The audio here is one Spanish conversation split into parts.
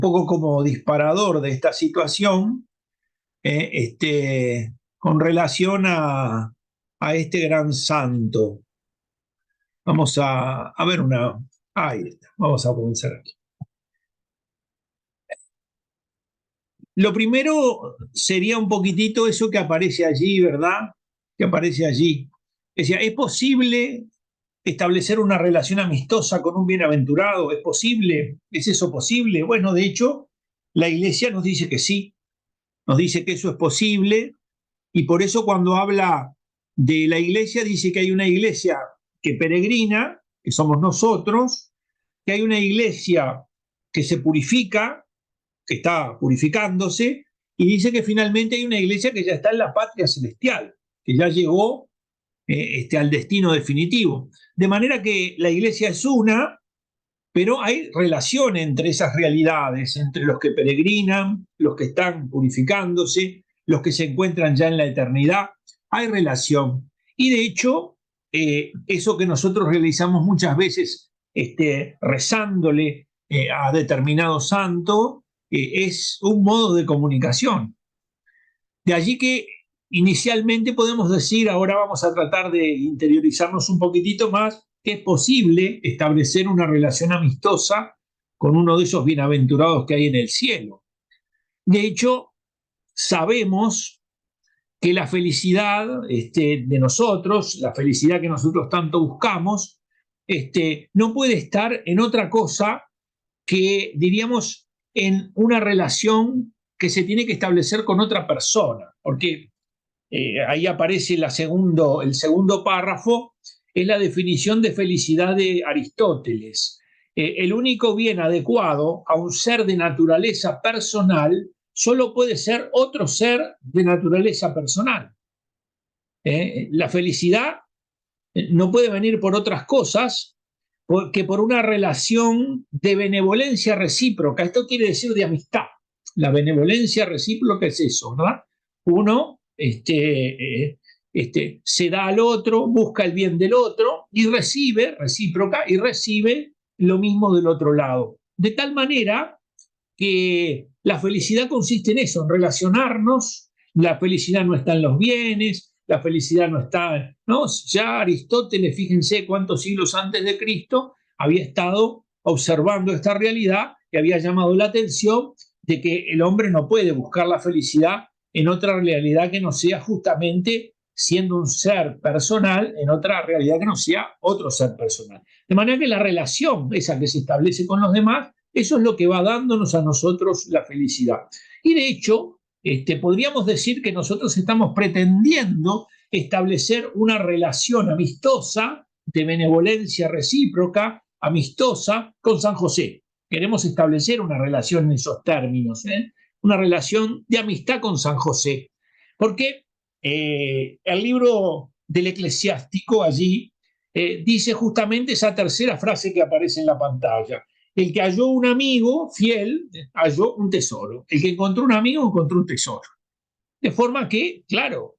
poco como disparador de esta situación, con relación a este gran santo. Vamos a ver una... Ahí está, vamos a comenzar aquí. Lo primero sería un poquitito eso que aparece allí, ¿verdad? Que aparece allí. Decía, ¿es posible establecer una relación amistosa con un bienaventurado? ¿Es posible? ¿Es eso posible? Bueno, de hecho, la Iglesia nos dice que sí, nos dice que eso es posible, y por eso cuando habla de la Iglesia dice que hay una Iglesia que peregrina, que somos nosotros, que hay una Iglesia que se purifica, que está purificándose, y dice que finalmente hay una Iglesia que ya está en la patria celestial, que ya llegó al destino definitivo. De manera que la Iglesia es una, pero hay relación entre esas realidades, entre los que peregrinan, los que están purificándose, los que se encuentran ya en la eternidad. Hay relación. Y de hecho, eso que nosotros realizamos muchas veces rezándole a determinado santo, es un modo de comunicación. De allí que inicialmente podemos decir, ahora vamos a tratar de interiorizarnos un poquitito más, que es posible establecer una relación amistosa con uno de esos bienaventurados que hay en el cielo. De hecho, sabemos que la felicidad de nosotros, la felicidad que nosotros tanto buscamos, no puede estar en otra cosa que, diríamos, en una relación que se tiene que establecer con otra persona, porque ahí aparece el segundo párrafo, es la definición de felicidad de Aristóteles. El único bien adecuado a un ser de naturaleza personal solo puede ser otro ser de naturaleza personal. La felicidad no puede venir por otras cosas que por una relación de benevolencia recíproca. Esto quiere decir de amistad. La benevolencia recíproca es eso, ¿verdad? Uno se da al otro, busca el bien del otro y recibe, recíproca, y recibe lo mismo del otro lado. De tal manera que la felicidad consiste en eso, en relacionarnos. La felicidad no está en los bienes, la felicidad no está, ¿no? Ya Aristóteles, fíjense cuántos siglos antes de Cristo, había estado observando esta realidad y había llamado la atención de que el hombre no puede buscar la felicidad en otra realidad que no sea justamente siendo un ser personal, en otra realidad que no sea otro ser personal. De manera que la relación esa que se establece con los demás, eso es lo que va dándonos a nosotros la felicidad. Y de hecho, podríamos decir que nosotros estamos pretendiendo establecer una relación amistosa, de benevolencia recíproca, amistosa, con San José. Queremos establecer una relación en esos términos, una relación de amistad con San José. Porque el libro del Eclesiástico allí dice justamente esa tercera frase que aparece en la pantalla. El que halló un amigo fiel, halló un tesoro. El que encontró un amigo, encontró un tesoro. De forma que, claro,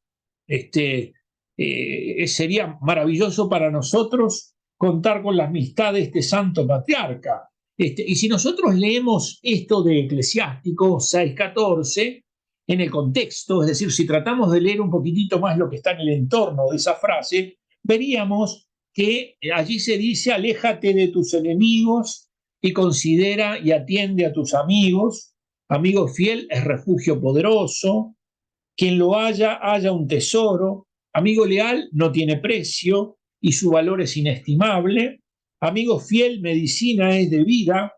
sería maravilloso para nosotros contar con la amistad de este santo patriarca. Y si nosotros leemos esto de Eclesiástico 6:14, en el contexto, es decir, si tratamos de leer un poquitito más lo que está en el entorno de esa frase, veríamos que allí se dice: aléjate de tus enemigos y considera y atiende a tus amigos. Amigo fiel es refugio poderoso. Quien lo haya un tesoro. Amigo leal no tiene precio y su valor es inestimable. Amigo fiel, medicina es de vida.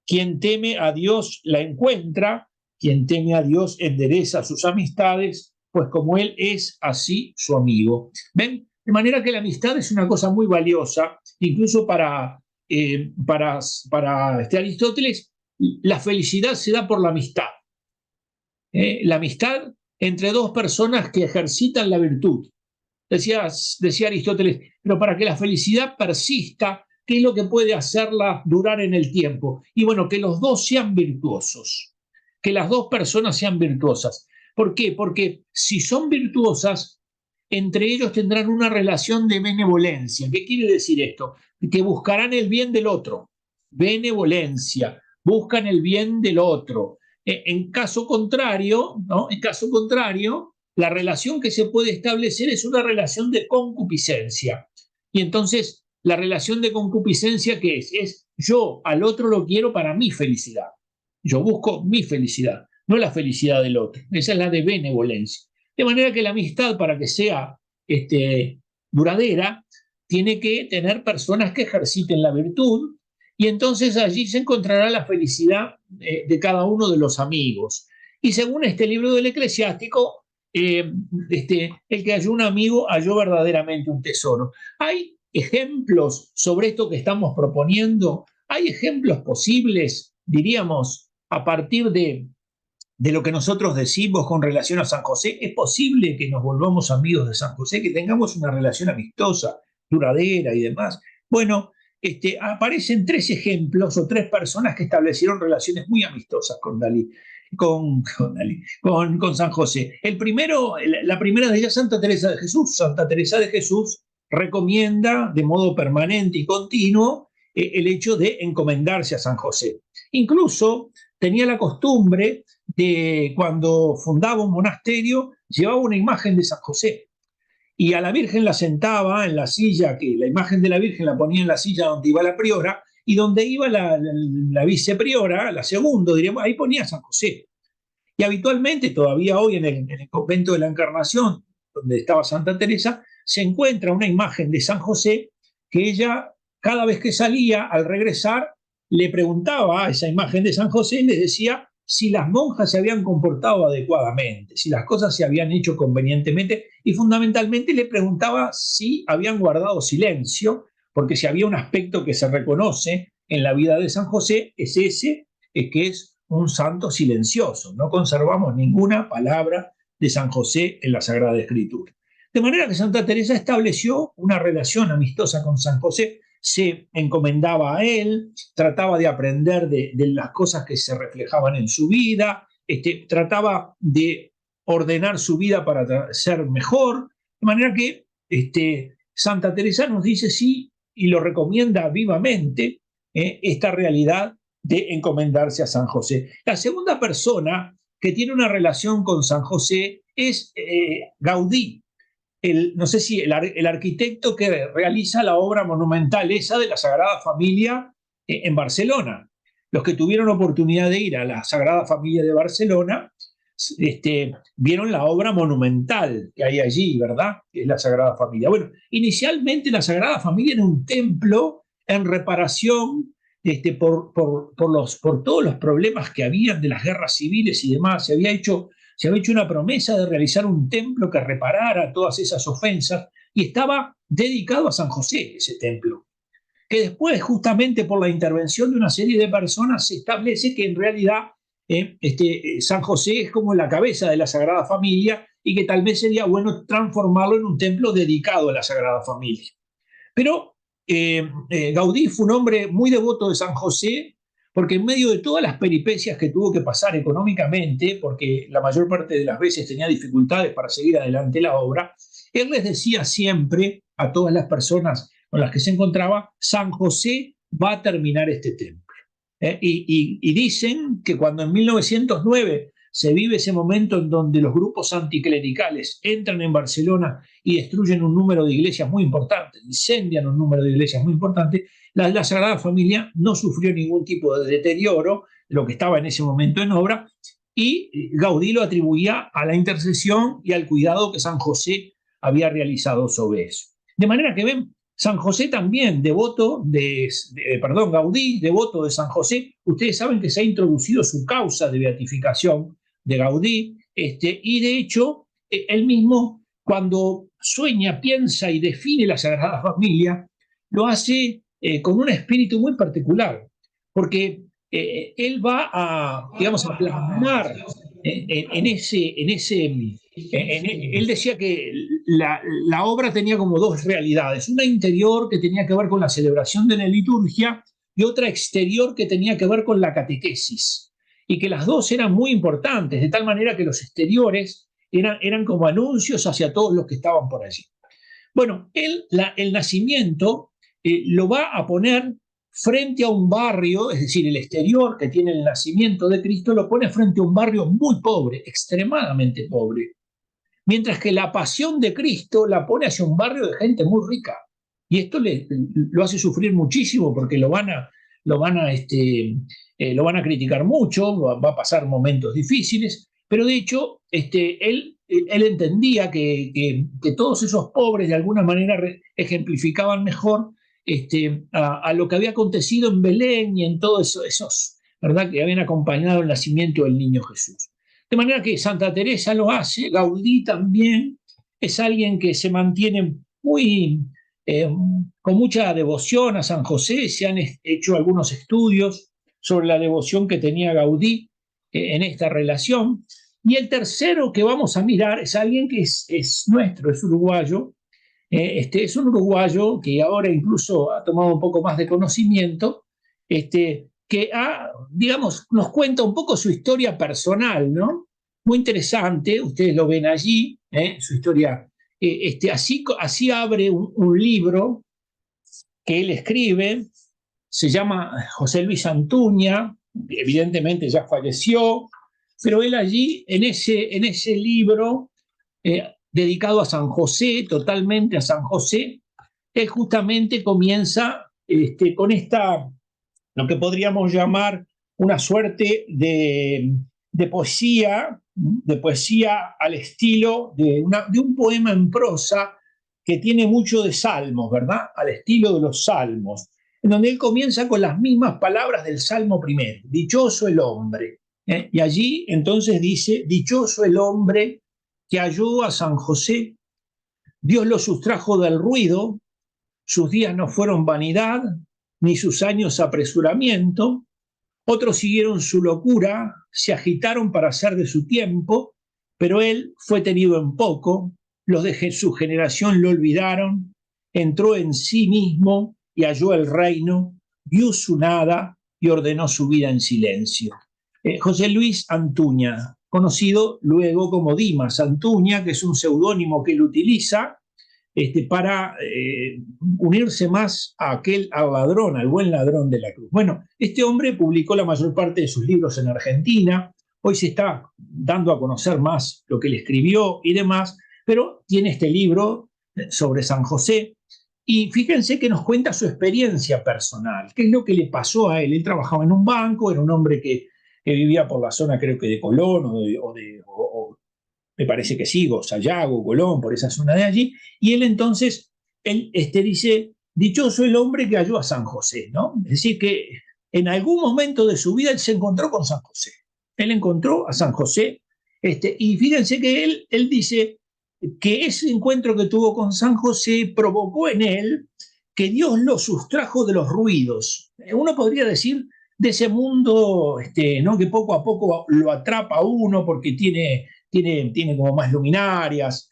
Quien teme a Dios la encuentra. Quien teme a Dios endereza sus amistades, pues como Él es, así su amigo. ¿Ven? De manera que la amistad es una cosa muy valiosa, incluso para Aristóteles, la felicidad se da por la amistad. La amistad entre dos personas que ejercitan la virtud. Decía Aristóteles, pero para que la felicidad persista, ¿qué es lo que puede hacerla durar en el tiempo? Y bueno, que los dos sean virtuosos, que las dos personas sean virtuosas. ¿Por qué? Porque si son virtuosas, entre ellos tendrán una relación de benevolencia. ¿Qué quiere decir esto? Que buscarán el bien del otro. Benevolencia. buscan el bien del otro. En caso contrario, ¿no? En caso contrario, la relación que se puede establecer es una relación de concupiscencia. Y entonces, la relación de concupiscencia, ¿qué es? Es yo al otro lo quiero para mi felicidad. Yo busco mi felicidad, no la felicidad del otro. Esa es la de benevolencia. De manera que la amistad, para que sea duradera, tiene que tener personas que ejerciten la virtud, y entonces allí se encontrará la felicidad de cada uno de los amigos. Y según este libro del Eclesiástico, el que halló un amigo halló verdaderamente un tesoro. Hay ejemplos sobre esto que estamos proponiendo, hay ejemplos posibles, diríamos, a partir de lo que nosotros decimos con relación a San José. Es posible que nos volvamos amigos de San José, que tengamos una relación amistosa, duradera y demás. Bueno, aparecen tres ejemplos o tres personas que establecieron relaciones muy amistosas con Dalí. Con San José. La primera de ellas, Santa Teresa de Jesús. Santa Teresa de Jesús recomienda de modo permanente y continuo el hecho de encomendarse a San José. Incluso tenía la costumbre de, cuando fundaba un monasterio, llevaba una imagen de San José y a la Virgen la sentaba en la silla, que la imagen de la Virgen la ponía en la silla donde iba la priora, y donde iba la vicepriora, la segunda, diríamos, ahí ponía a San José. Y habitualmente, todavía hoy en el convento de la Encarnación, donde estaba Santa Teresa, se encuentra una imagen de San José que ella, cada vez que salía, al regresar, le preguntaba a esa imagen de San José y le decía si las monjas se habían comportado adecuadamente, si las cosas se habían hecho convenientemente, y fundamentalmente le preguntaba si habían guardado silencio, porque si había un aspecto que se reconoce en la vida de San José, es ese, que es un santo silencioso. No conservamos ninguna palabra de San José en la Sagrada Escritura. De manera que Santa Teresa estableció una relación amistosa con San José, se encomendaba a él, trataba de aprender de las cosas que se reflejaban en su vida, trataba de ordenar su vida para ser mejor, de manera que Santa Teresa nos dice sí y lo recomienda vivamente, esta realidad de encomendarse a San José. La segunda persona que tiene una relación con San José es Gaudí, no sé si el arquitecto que realiza la obra monumental esa de la Sagrada Familia en Barcelona. Los que tuvieron oportunidad de ir a la Sagrada Familia de Barcelona vieron la obra monumental que hay allí, ¿verdad? Que es la Sagrada Familia. Bueno, inicialmente la Sagrada Familia era un templo en reparación por todos los problemas que habían de las guerras civiles y demás. Se había hecho una promesa de realizar un templo que reparara todas esas ofensas, y estaba dedicado a San José ese templo, que después, justamente por la intervención de una serie de personas, se establece que en realidad San José es como la cabeza de la Sagrada Familia, y que tal vez sería bueno transformarlo en un templo dedicado a la Sagrada Familia. Pero Gaudí fue un hombre muy devoto de San José, porque en medio de todas las peripecias que tuvo que pasar económicamente, porque la mayor parte de las veces tenía dificultades para seguir adelante la obra, él les decía siempre a todas las personas con las que se encontraba: San José va a terminar este templo. Y dicen que cuando en 1909 se vive ese momento en donde los grupos anticlericales entran en Barcelona y destruyen un número de iglesias muy importante, incendian un número de iglesias muy importante, la Sagrada Familia no sufrió ningún tipo de deterioro, lo que estaba en ese momento en obra, y Gaudí lo atribuía a la intercesión y al cuidado que San José había realizado sobre eso. De manera que ven, San José también, Gaudí, devoto de San José. Ustedes saben que se ha introducido su causa de beatificación de Gaudí, y de hecho, él mismo, cuando sueña, piensa y define la Sagrada Familia, lo hace con un espíritu muy particular, porque él va digamos, a plasmar él decía que la obra tenía como dos realidades: una interior, que tenía que ver con la celebración de la liturgia, y otra exterior, que tenía que ver con la catequesis, y que las dos eran muy importantes, de tal manera que los exteriores eran como anuncios hacia todos los que estaban por allí. Bueno, el nacimiento lo va a poner frente a un barrio, es decir, el exterior que tiene el nacimiento de Cristo, lo pone frente a un barrio muy pobre, extremadamente pobre. Mientras que la pasión de Cristo la pone hacia un barrio de gente muy rica. Y esto lo hace sufrir muchísimo porque lo van a criticar mucho, va a pasar momentos difíciles, pero de hecho él entendía que todos esos pobres de alguna manera ejemplificaban mejor a lo que había acontecido en Belén y en todos esos, ¿verdad?, que habían acompañado el nacimiento del niño Jesús. De manera que Santa Teresa lo hace, Gaudí también, es alguien que se mantiene con mucha devoción a San José. Se han hecho algunos estudios sobre la devoción que tenía Gaudí en esta relación. Y el tercero que vamos a mirar es alguien que es nuestro, es uruguayo. Es un uruguayo que ahora incluso ha tomado un poco más de conocimiento, que digamos, nos cuenta un poco su historia personal, ¿no? Muy interesante, ustedes lo ven allí, su historia. Así abre un libro que él escribe, se llama José Luis Antuña, evidentemente ya falleció, pero él allí, en ese libro, dedicado a San José, totalmente a San José, él justamente comienza con lo que podríamos llamar una suerte de poesía al estilo de un poema en prosa que tiene mucho de salmos, ¿verdad? Al estilo de los salmos, en donde él comienza con las mismas palabras del Salmo primero, dichoso el hombre. Y allí entonces dice, dichoso el hombre que halló a San José, Dios lo sustrajo del ruido, sus días no fueron vanidad, ni sus años apresuramiento. Otros siguieron su locura, se agitaron para hacer de su tiempo, pero él fue tenido en poco, los de su generación lo olvidaron, entró en sí mismo y halló el reino, vio su nada y ordenó su vida en silencio. José Luis Antuña, conocido luego como Dimas Antuña, que es un seudónimo que él utiliza para unirse más al ladrón, al buen ladrón de la cruz. Bueno, este hombre publicó la mayor parte de sus libros en Argentina, hoy se está dando a conocer más lo que él escribió y demás, pero tiene este libro sobre San José, y fíjense que nos cuenta su experiencia personal, qué es lo que le pasó a él. Él trabajaba en un banco, era un hombre que vivía por la zona, creo que de Colón o me parece que sí, Sayago, Colón, por esa zona de allí, y él entonces, dice, dichoso el hombre que halló a San José, ¿no? Es decir, que en algún momento de su vida él se encontró con San José, él encontró a San José, y fíjense que él dice que ese encuentro que tuvo con San José provocó en él que Dios lo sustrajo de los ruidos. Uno podría decir de ese mundo, ¿no?, que poco a poco lo atrapa a uno porque tiene como más luminarias,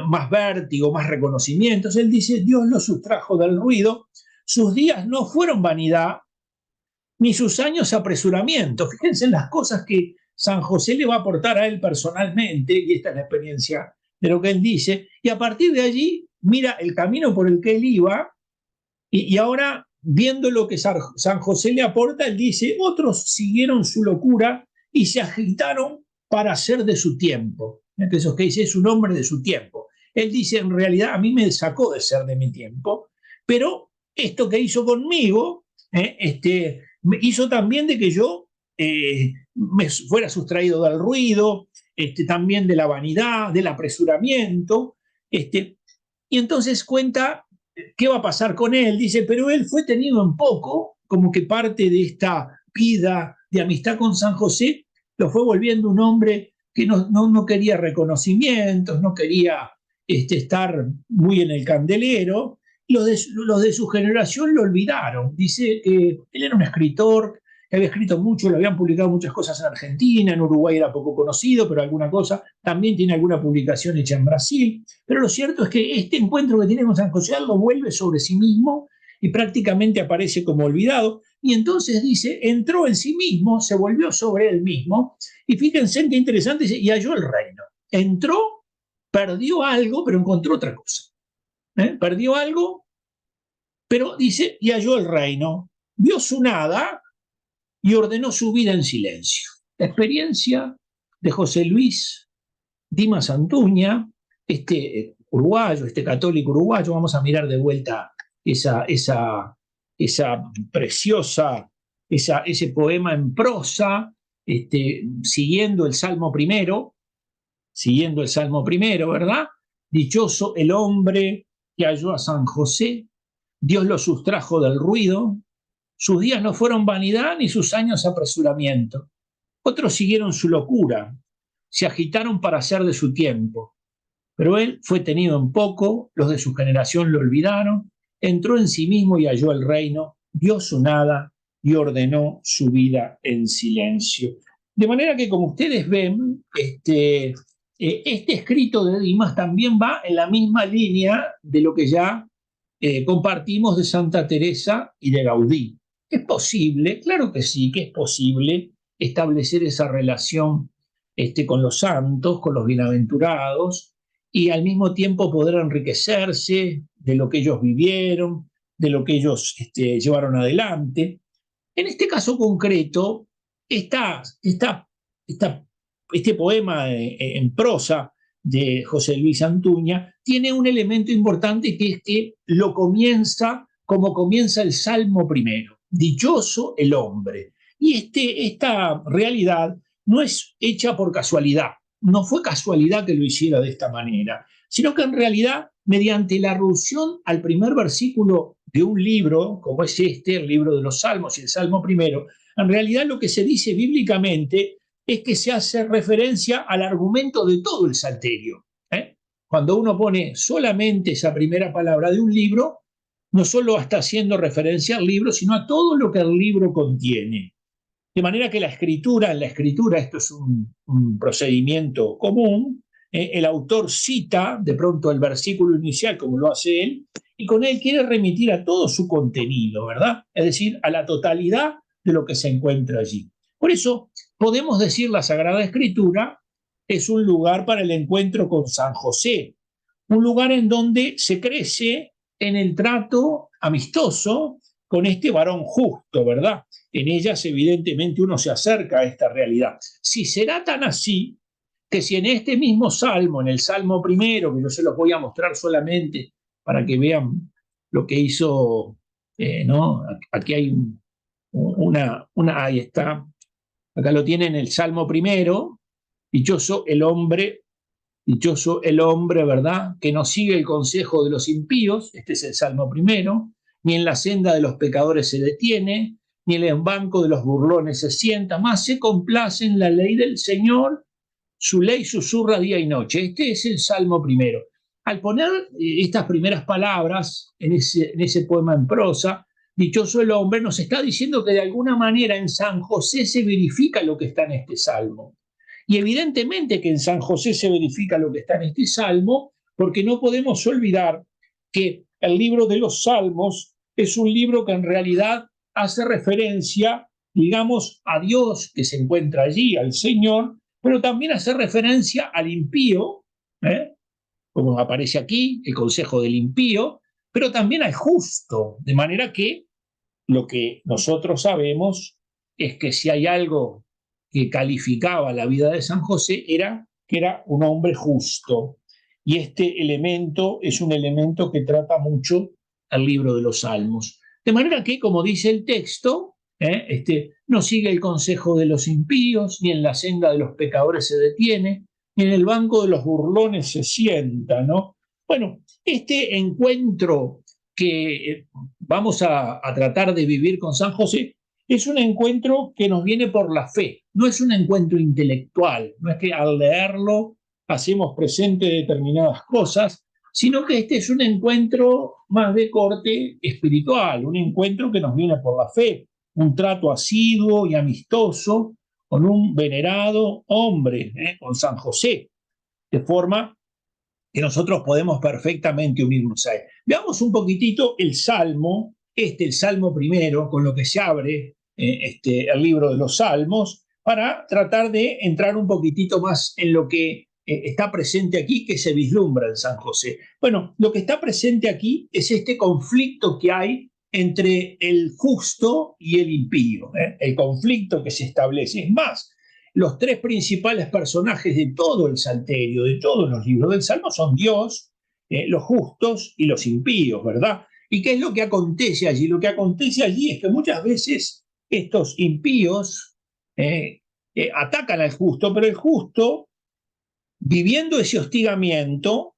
más vértigo, más reconocimientos. Él dice, Dios lo sustrajo del ruido, sus días no fueron vanidad, ni sus años apresuramiento. Fíjense en las cosas que San José le va a aportar a él personalmente, y esta es la experiencia de lo que él dice, y a partir de allí mira el camino por el que él iba, y ahora, viendo lo que San José le aporta, él dice, otros siguieron su locura y se agitaron para ser de su tiempo. Eso que dice, es un hombre de su tiempo. Él dice, en realidad a mí me sacó de ser de mi tiempo, pero esto que hizo conmigo, me hizo también de que yo me fuera sustraído del ruido, también de la vanidad, del apresuramiento. Y entonces cuenta qué va a pasar con él. Dice, pero él fue tenido en poco, como que parte de esta vida de amistad con San José lo fue volviendo un hombre que no quería reconocimientos, no quería estar muy en el candelero. Los de su generación lo olvidaron. Dice que él era un escritor, que había escrito mucho, le habían publicado muchas cosas en Argentina, en Uruguay era poco conocido, pero alguna cosa, también tiene alguna publicación hecha en Brasil. Pero lo cierto es que este encuentro que tiene con San José lo vuelve sobre sí mismo y prácticamente aparece como olvidado. Y entonces dice, entró en sí mismo, se volvió sobre él mismo, y fíjense qué interesante, y halló el reino. Entró, perdió algo, pero encontró otra cosa. Perdió algo, Pero dice, y halló el reino, vio su nada y ordenó su vida en silencio. La experiencia de José Luis Dimas Antuña, este uruguayo, este católico uruguayo, vamos a mirar de vuelta esa preciosa, ese poema en prosa, siguiendo el Salmo primero, ¿verdad? Dichoso el hombre que halló a San José, Dios lo sustrajo del ruido, sus días no fueron vanidad ni sus años apresuramiento. Otros siguieron su locura, se agitaron para hacer de su tiempo. Pero él fue tenido en poco, los de su generación lo olvidaron, entró en sí mismo y halló el reino, dio su nada y ordenó su vida en silencio. De manera que, como ustedes ven, este escrito de Dimas también va en la misma línea de lo que ya compartimos de Santa Teresa y de Gaudí. ¿Es posible? Claro que sí, que es posible establecer esa relación con los santos, con los bienaventurados, y al mismo tiempo poder enriquecerse de lo que ellos vivieron, de lo que ellos llevaron adelante. En este caso concreto, este poema en prosa de José Luis Antuña tiene un elemento importante, que es que lo comienza como comienza el Salmo primero, dichoso el hombre. Y esta realidad no es hecha por casualidad, no fue casualidad que lo hiciera de esta manera, sino que en realidad, mediante la alusión al primer versículo de un libro, como es el libro de los Salmos y el Salmo primero, en realidad lo que se dice bíblicamente es que se hace referencia al argumento de todo el Salterio. Cuando uno pone solamente esa primera palabra de un libro, no solo está haciendo referencia al libro, sino a todo lo que el libro contiene. De manera que en la escritura esto es un procedimiento común, el autor cita de pronto el versículo inicial, como lo hace él, y con él quiere remitir a todo su contenido, ¿verdad? Es decir, a la totalidad de lo que se encuentra allí. Por eso podemos decir la Sagrada Escritura es un lugar para el encuentro con San José, un lugar en donde se crece en el trato amistoso con este varón justo, ¿verdad? En ellas evidentemente uno se acerca a esta realidad. Si será tan así, que si en este mismo salmo, en el Salmo primero, que yo se los voy a mostrar solamente para que vean lo que hizo, ¿no? Aquí hay ahí está, acá lo tienen el Salmo primero, dichoso el hombre, ¿verdad?, que no sigue el consejo de los impíos, este es el Salmo primero, ni en la senda de los pecadores se detiene, ni en el banco de los burlones se sienta, más se complace en la ley del Señor, su ley susurra día y noche. Este es el Salmo primero. Al poner estas primeras palabras en ese poema en prosa, dichoso el hombre, nos está diciendo que de alguna manera en San José se verifica lo que está en este salmo. Y evidentemente que en San José se verifica lo que está en este salmo, porque no podemos olvidar que el libro de los Salmos es un libro que en realidad hace referencia, digamos, a Dios que se encuentra allí, al Señor, pero también hace referencia al impío, como aparece aquí, el consejo del impío, pero también al justo, de manera que lo que nosotros sabemos es que si hay algo que calificaba la vida de San José era que era un hombre justo. Y este elemento es un elemento que trata mucho al libro de los Salmos. De manera que, como dice el texto, no sigue el consejo de los impíos, ni en la senda de los pecadores se detiene, ni en el banco de los burlones se sienta, ¿no? Bueno, este encuentro que vamos a tratar de vivir con San José es un encuentro que nos viene por la fe, no es un encuentro intelectual, no es que al leerlo hacemos presente determinadas cosas, sino que este es un encuentro más de corte espiritual, un encuentro que nos viene por la fe, un trato asiduo y amistoso con un venerado hombre, con San José, de forma que nosotros podemos perfectamente unirnos a él. Veamos un poquitito el Salmo, el Salmo primero, con lo que se abre el libro de los Salmos, para tratar de entrar un poquitito más en lo que está presente aquí, que se vislumbra en San José? Bueno, lo que está presente aquí es este conflicto que hay entre el justo y el impío, el conflicto que se establece. Es más, los tres principales personajes de todo el Salterio, de todos los libros del Salmo, son Dios, los justos y los impíos, ¿verdad? ¿Y qué es lo que acontece allí? Lo que acontece allí es que muchas veces estos impíos atacan al justo, pero el justo, viviendo ese hostigamiento,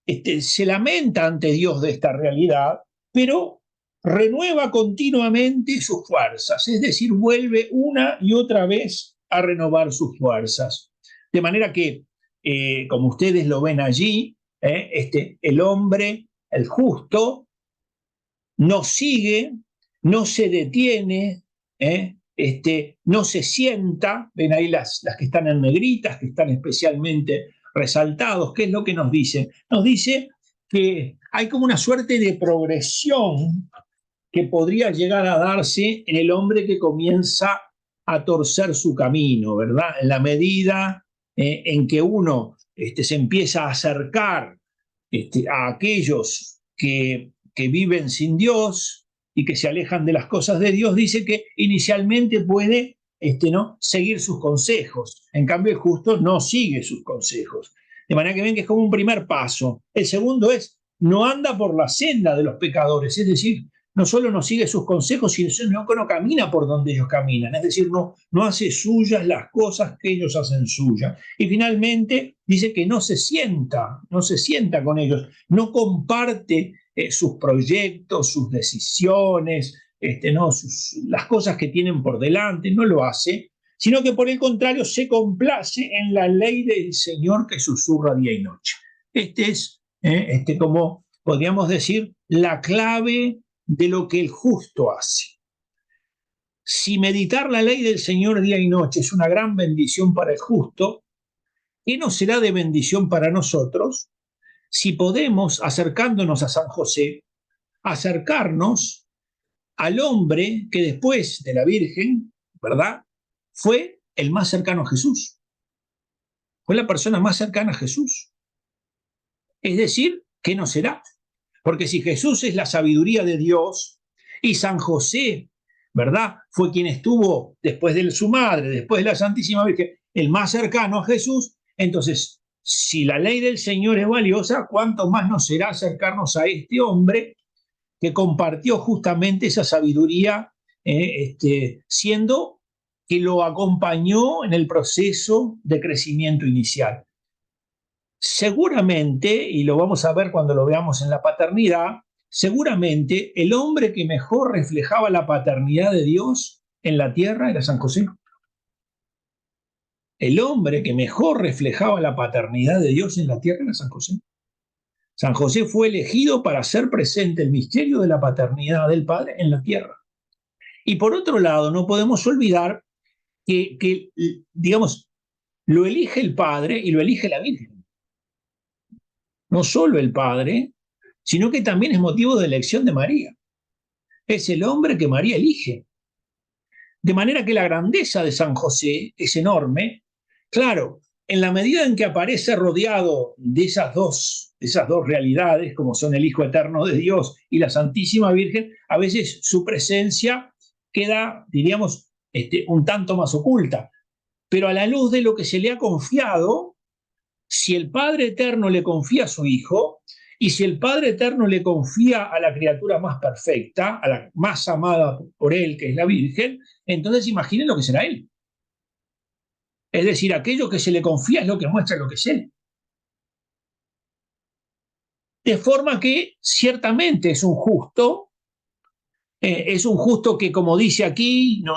se lamenta ante Dios de esta realidad, pero renueva continuamente sus fuerzas, es decir, vuelve una y otra vez a renovar sus fuerzas. De manera que, como ustedes lo ven allí, el hombre, el justo, no sigue, no se detiene, no se sienta. Ven ahí las que están en negritas, que están especialmente resaltados. ¿Qué es lo que nos dice? Nos dice que hay como una suerte de progresión que podría llegar a darse en el hombre que comienza a torcer su camino, ¿verdad? En la medida en que uno se empieza a acercar a aquellos que viven sin Dios y que se alejan de las cosas de Dios, dice que inicialmente puede ¿no? seguir sus consejos. En cambio, el justo no sigue sus consejos. De manera que ven que es como un primer paso. El segundo es, no anda por la senda de los pecadores, es decir, no solo no sigue sus consejos, sino que no camina por donde ellos caminan, es decir, no hace suyas las cosas que ellos hacen suyas. Y finalmente dice que no se sienta con ellos, no comparte sus proyectos, sus decisiones, las cosas que tienen por delante, no lo hace, sino que por el contrario se complace en la ley del Señor que susurra día y noche. Es, como podríamos decir, la clave de lo que el justo hace. Si meditar la ley del Señor día y noche es una gran bendición para el justo, ¿qué no será de bendición para nosotros si podemos, acercándonos a San José, acercarnos al hombre que después de la Virgen, ¿verdad?, fue el más cercano a Jesús? Fue la persona más cercana a Jesús. Es decir, ¿qué no será? Porque si Jesús es la sabiduría de Dios y San José, ¿verdad?, fue quien estuvo después de su madre, después de la Santísima Virgen, el más cercano a Jesús, entonces, si la ley del Señor es valiosa, ¿cuánto más nos será acercarnos a este hombre que compartió justamente esa sabiduría, siendo que lo acompañó en el proceso de crecimiento inicial? Seguramente, y lo vamos a ver cuando lo veamos en la paternidad, seguramente el hombre que mejor reflejaba la paternidad de Dios en la tierra era San José. El hombre que mejor reflejaba la paternidad de Dios en la tierra era San José. San José fue elegido para hacer presente el misterio de la paternidad del Padre en la tierra. Y por otro lado, no podemos olvidar que digamos, lo elige el Padre y lo elige la Virgen. No solo el Padre, sino que también es motivo de elección de María. Es el hombre que María elige. De manera que la grandeza de San José es enorme. Claro, en la medida en que aparece rodeado de esas dos realidades, como son el Hijo Eterno de Dios y la Santísima Virgen, a veces su presencia queda, diríamos, un tanto más oculta. Pero a la luz de lo que se le ha confiado, si el Padre Eterno le confía a su Hijo, y si el Padre Eterno le confía a la criatura más perfecta, a la más amada por él, que es la Virgen, entonces imaginen lo que será él. Es decir, aquello que se le confía es lo que muestra lo que es él. De forma que ciertamente es un justo que, como dice aquí, no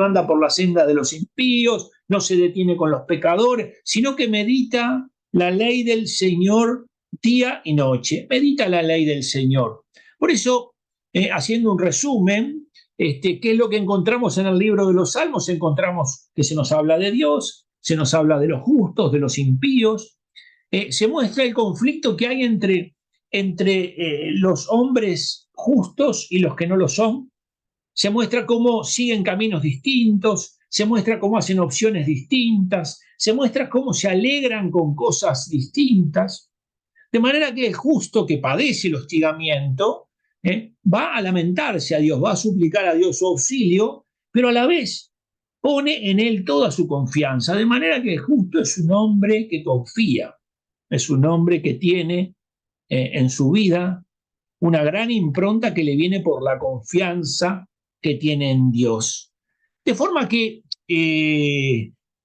anda por la senda de los impíos, no se detiene con los pecadores, sino que medita la ley del Señor día y noche. Medita la ley del Señor. Por eso, haciendo un resumen, ¿qué es lo que encontramos en el libro de los Salmos? Encontramos que se nos habla de Dios, se nos habla de los justos, de los impíos, se muestra el conflicto que hay entre los hombres justos y los que no lo son. Se muestra cómo siguen caminos distintos, se muestra cómo hacen opciones distintas, se muestra cómo se alegran con cosas distintas. De manera que el justo que padece el hostigamiento va a lamentarse a Dios, va a suplicar a Dios su auxilio, pero a la vez pone en él toda su confianza. De manera que el justo es un hombre que confía, es un hombre que tiene en su vida una gran impronta que le viene por la confianza que tiene en Dios. De forma que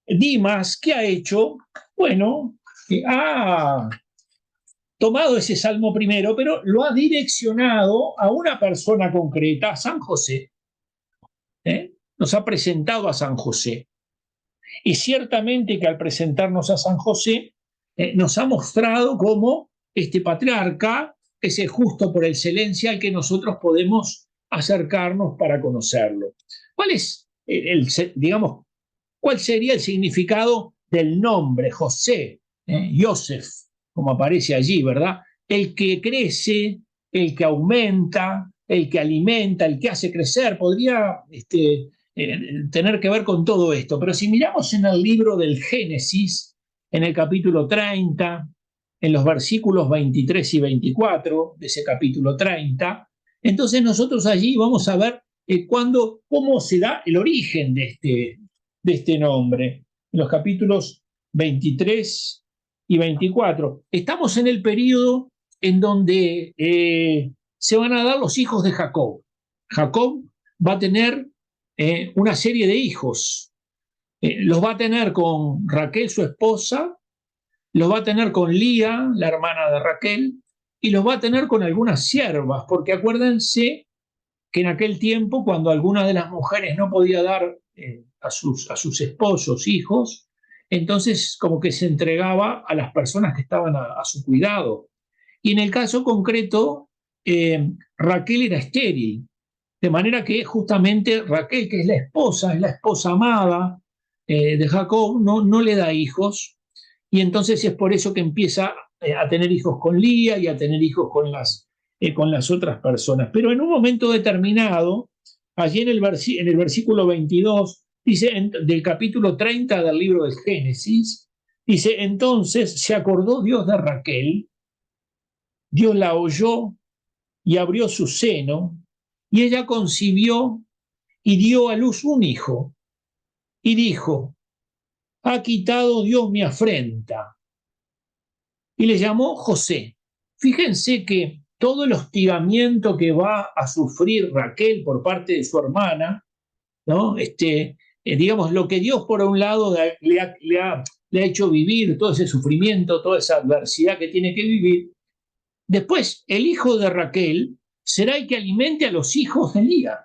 Dimas, ¿qué ha hecho? Bueno, ha tomado ese salmo primero, pero lo ha direccionado a una persona concreta, a San José. Nos ha presentado a San José. Y ciertamente que al presentarnos a San José, nos ha mostrado cómo este patriarca es el justo por excelencia al que nosotros podemos acercarnos para conocerlo. ¿Cuál es, digamos, cuál sería el significado del nombre José, Yosef, como aparece allí, ¿verdad? El que crece, el que aumenta, el que alimenta, el que hace crecer, podría tener que ver con todo esto. Pero si miramos en el libro del Génesis, en el capítulo 30, en los versículos 23 y 24 de ese capítulo 30, entonces nosotros allí vamos a ver cómo se da el origen de este nombre. En los capítulos 23 y 24. Estamos en el periodo en donde se van a dar los hijos de Jacob. Jacob va a tener una serie de hijos. Los va a tener con Raquel, su esposa, los va a tener con Lía, la hermana de Raquel, y los va a tener con algunas siervas, porque acuérdense que en aquel tiempo, cuando alguna de las mujeres no podía dar a sus esposos, hijos, entonces como que se entregaba a las personas que estaban a su cuidado. Y en el caso concreto, Raquel era estéril, de manera que justamente Raquel, que es la esposa amada de Jacob, no le da hijos, y entonces es por eso que empieza a tener hijos con Lía y a tener hijos con las otras personas. Pero en un momento determinado, allí en el versículo 22, dice, del capítulo 30 del libro del Génesis, dice, entonces se acordó Dios de Raquel, Dios la oyó y abrió su seno, y ella concibió y dio a luz un hijo, y dijo, ha quitado Dios mi afrenta, y le llamó José. Fíjense que todo el hostigamiento que va a sufrir Raquel por parte de su hermana, ¿no? Digamos, lo que Dios por un lado le ha hecho vivir, todo ese sufrimiento, toda esa adversidad que tiene que vivir, después el hijo de Raquel será el que alimente a los hijos de Lía.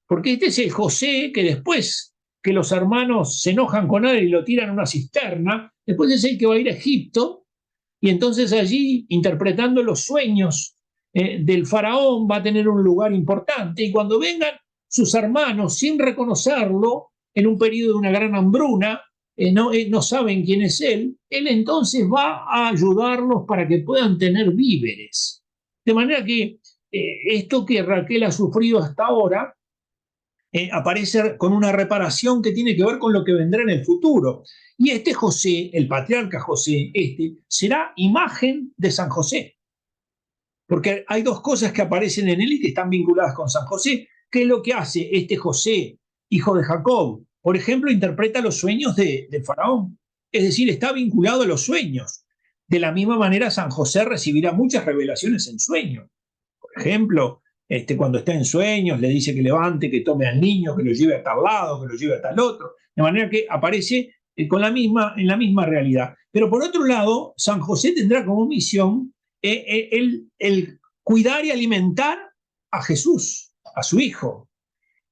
Porque este es el José que después que los hermanos se enojan con él y lo tiran a una cisterna, después es el que va a ir a Egipto. Y entonces allí, interpretando los sueños del faraón, va a tener un lugar importante. Y cuando vengan sus hermanos sin reconocerlo, en un periodo de una gran hambruna, no saben quién es él entonces va a ayudarlos para que puedan tener víveres. De manera que esto que Raquel ha sufrido hasta ahora aparece con una reparación que tiene que ver con lo que vendrá en el futuro. Y este José, el patriarca José, será imagen de San José. Porque hay dos cosas que aparecen en él y que están vinculadas con San José. ¿Qué es lo que hace este José, hijo de Jacob? Por ejemplo, interpreta los sueños del faraón. Es decir, está vinculado a los sueños. De la misma manera, San José recibirá muchas revelaciones en sueños. Por ejemplo, cuando está en sueños, le dice que levante, que tome al niño, que lo lleve a tal lado, que lo lleve a tal otro. De manera que aparece en la misma realidad. Pero por otro lado, San José tendrá como misión el cuidar y alimentar a Jesús, a su hijo.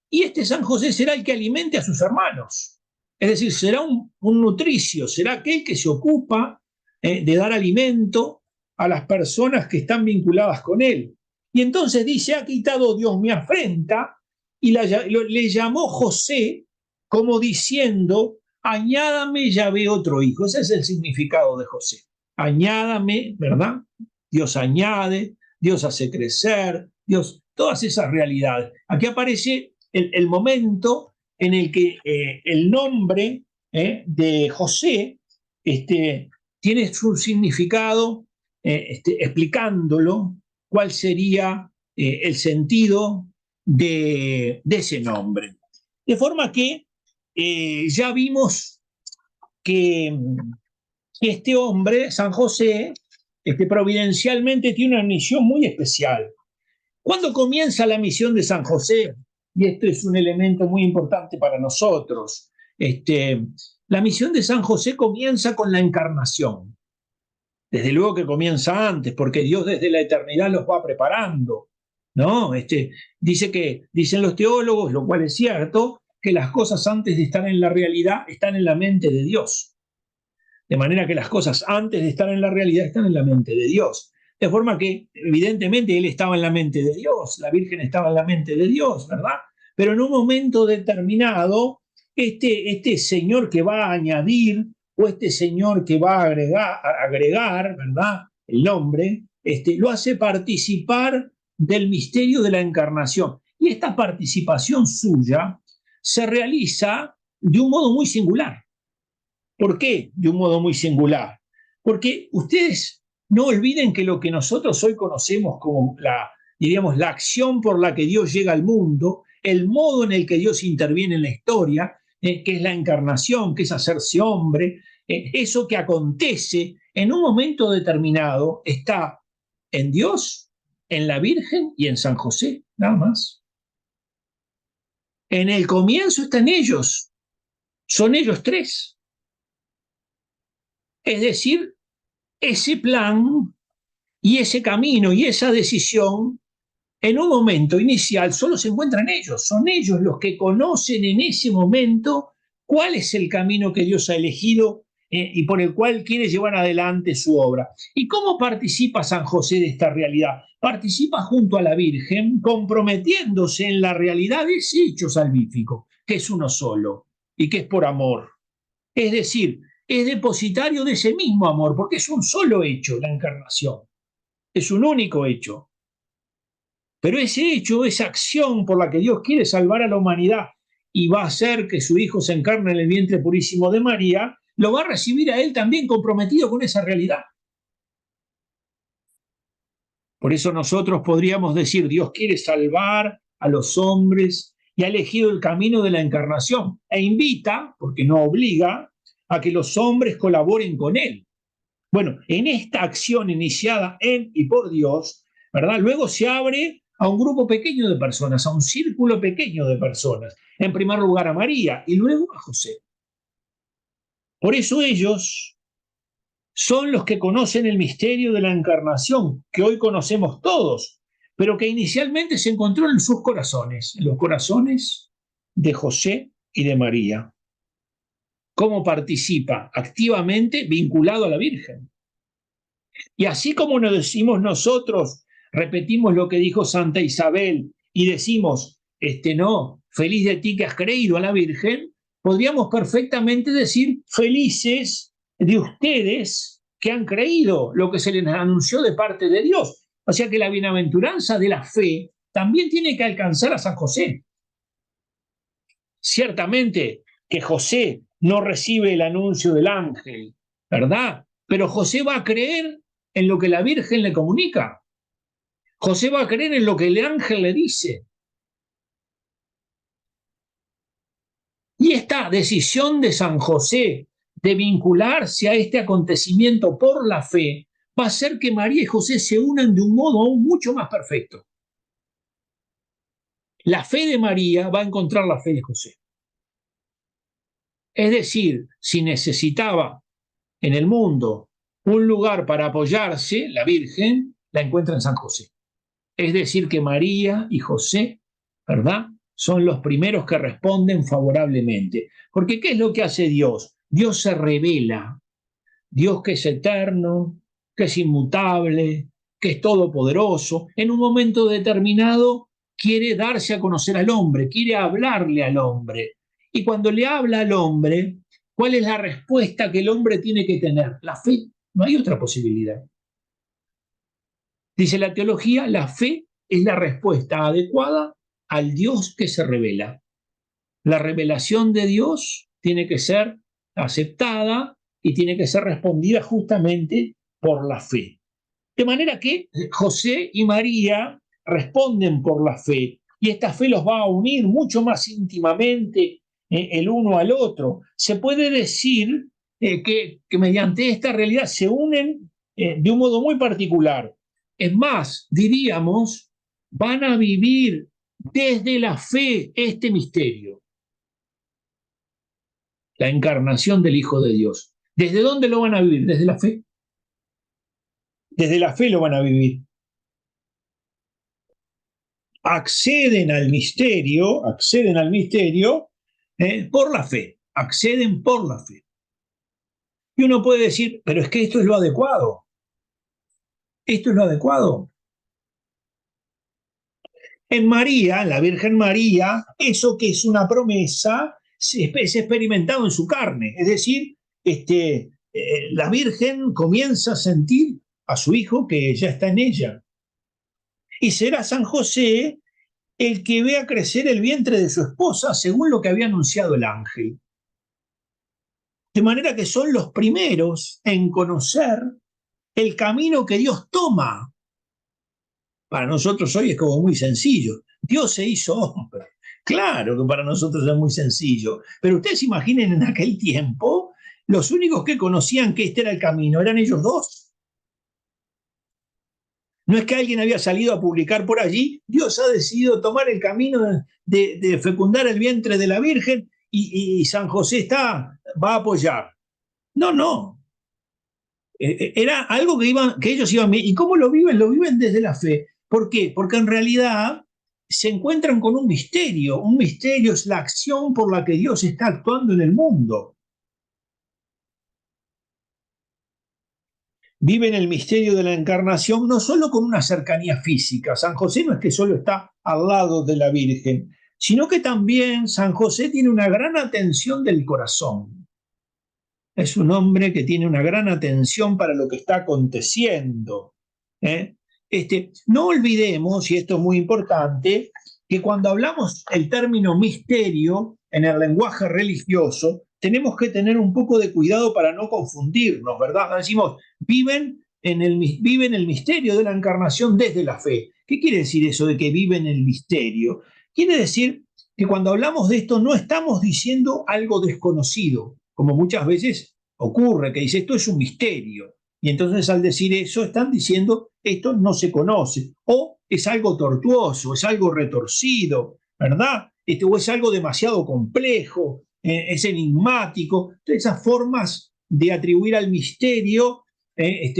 Y San José será el que alimente a sus hermanos. Es decir, será un nutricio, será aquel que se ocupa de dar alimento a las personas que están vinculadas con él. Y entonces dice, ha quitado Dios mi afrenta, y le llamó José como diciendo, añádame Yahvé otro hijo. Ese es el significado de José. Añádame, ¿verdad? Dios añade, Dios hace crecer, Dios, todas esas realidades. Aquí aparece el momento en el que el nombre de José tiene su significado, explicándolo cuál sería el sentido de ese nombre. De forma que ya vimos que este hombre, San José, providencialmente tiene una misión muy especial. ¿Cuándo comienza la misión de San José? Y esto es un elemento muy importante para nosotros. La misión de San José comienza con la encarnación. Desde luego que comienza antes, porque Dios desde la eternidad los va preparando, ¿no? Dicen los teólogos, lo cual es cierto, que las cosas antes de estar en la realidad están en la mente de Dios. De manera que las cosas antes de estar en la realidad están en la mente de Dios. De forma que, evidentemente, él estaba en la mente de Dios, la Virgen estaba en la mente de Dios, ¿verdad? Pero en un momento determinado, este Señor que va a añadir, o este Señor que va a agregar, ¿verdad? El nombre, lo hace participar del misterio de la encarnación. Y esta participación suya se realiza de un modo muy singular. ¿Por qué? De un modo muy singular. Porque ustedes no olviden que lo que nosotros hoy conocemos como diríamos, la acción por la que Dios llega al mundo, el modo en el que Dios interviene en la historia, que es la encarnación, que es hacerse hombre, eso que acontece en un momento determinado está en Dios, en la Virgen y en San José, nada más. En el comienzo están ellos, son ellos tres. Es decir, ese plan y ese camino y esa decisión, en un momento inicial, solo se encuentran ellos. Son ellos los que conocen en ese momento cuál es el camino que Dios ha elegido y por el cual quiere llevar adelante su obra. ¿Y cómo participa San José de esta realidad? Participa junto a la Virgen, comprometiéndose en la realidad de ese hecho salvífico, que es uno solo y que es por amor. Es decir, es depositario de ese mismo amor, porque es un solo hecho, la encarnación. Es un único hecho. Pero ese hecho, esa acción por la que Dios quiere salvar a la humanidad y va a hacer que su Hijo se encarne en el vientre purísimo de María, lo va a recibir a él también comprometido con esa realidad. Por eso nosotros podríamos decir, Dios quiere salvar a los hombres y ha elegido el camino de la encarnación e invita, porque no obliga, a que los hombres colaboren con él. Bueno, en esta acción iniciada en y por Dios, ¿verdad? Luego se abre a un grupo pequeño de personas, a un círculo pequeño de personas. En primer lugar a María y luego a José. Por eso ellos son los que conocen el misterio de la encarnación, que hoy conocemos todos, pero que inicialmente se encontró en sus corazones, en los corazones de José y de María. ¿Cómo participa? Activamente vinculado a la Virgen. Y así como nos decimos nosotros, repetimos lo que dijo Santa Isabel y decimos, no, feliz de ti que has creído a la Virgen, podríamos perfectamente decir felices de ustedes que han creído lo que se les anunció de parte de Dios. O sea que la bienaventuranza de la fe también tiene que alcanzar a San José. Ciertamente que José no recibe el anuncio del ángel, ¿verdad? Pero José va a creer en lo que la Virgen le comunica. José va a creer en lo que el ángel le dice. Y esta decisión de San José de vincularse a este acontecimiento por la fe va a hacer que María y José se unan de un modo aún mucho más perfecto. La fe de María va a encontrar la fe de José. Es decir, si necesitaba en el mundo un lugar para apoyarse, la Virgen la encuentra en San José. Es decir, que María y José, ¿verdad?, son los primeros que responden favorablemente. Porque ¿qué es lo que hace Dios? Dios se revela. Dios que es eterno, que es inmutable, que es todopoderoso, en un momento determinado quiere darse a conocer al hombre, quiere hablarle al hombre. Y cuando le habla al hombre, ¿cuál es la respuesta que el hombre tiene que tener? La fe. No hay otra posibilidad. Dice la teología, la fe es la respuesta adecuada al Dios que se revela. La revelación de Dios tiene que ser aceptada y tiene que ser respondida justamente por la fe. De manera que José y María responden por la fe y esta fe los va a unir mucho más íntimamente el uno al otro. Se puede decir que mediante esta realidad se unen de un modo muy particular. Es más, diríamos, van a vivir desde la fe este misterio, la encarnación del Hijo de Dios. ¿Desde dónde lo van a vivir? Desde la fe. Desde la fe lo van a vivir. Acceden al misterio por la fe, acceden por la fe. Y uno puede decir, pero es que esto es lo adecuado. Esto es lo adecuado. En María, en la Virgen María, eso que es una promesa es experimentado en su carne. Es decir, la Virgen comienza a sentir a su hijo que ya está en ella. Y será San José el que vea crecer el vientre de su esposa según lo que había anunciado el ángel. De manera que son los primeros en conocer el camino que Dios toma. Para nosotros hoy es como muy sencillo. Dios se hizo hombre. Claro que para nosotros es muy sencillo. Pero ustedes imaginen en aquel tiempo, los únicos que conocían que este era el camino eran ellos dos. No es que alguien había salido a publicar por allí, Dios ha decidido tomar el camino de fecundar el vientre de la Virgen y San José va a apoyar. No, no. Era algo que ellos iban bien. ¿Y cómo lo viven? Lo viven desde la fe. ¿Por qué? Porque en realidad se encuentran con un misterio. Un misterio es la acción por la que Dios está actuando en el mundo. Viven el misterio de la encarnación no solo con una cercanía física. San José no es que solo está al lado de la Virgen, sino que también San José tiene una gran atención del corazón. Es un hombre que tiene una gran atención para lo que está aconteciendo. ¿eh? No olvidemos, y esto es muy importante, que cuando hablamos el término misterio en el lenguaje religioso, tenemos que tener un poco de cuidado para no confundirnos, ¿verdad? Decimos, viven el misterio de la encarnación desde la fe. ¿Qué quiere decir eso de que viven el misterio? Quiere decir que cuando hablamos de esto no estamos diciendo algo desconocido, como muchas veces ocurre, que dice esto es un misterio. Y entonces al decir eso están diciendo esto no se conoce, o es algo tortuoso, es algo retorcido, ¿verdad? O es algo demasiado complejo, es enigmático. Entonces, esas formas de atribuir al misterio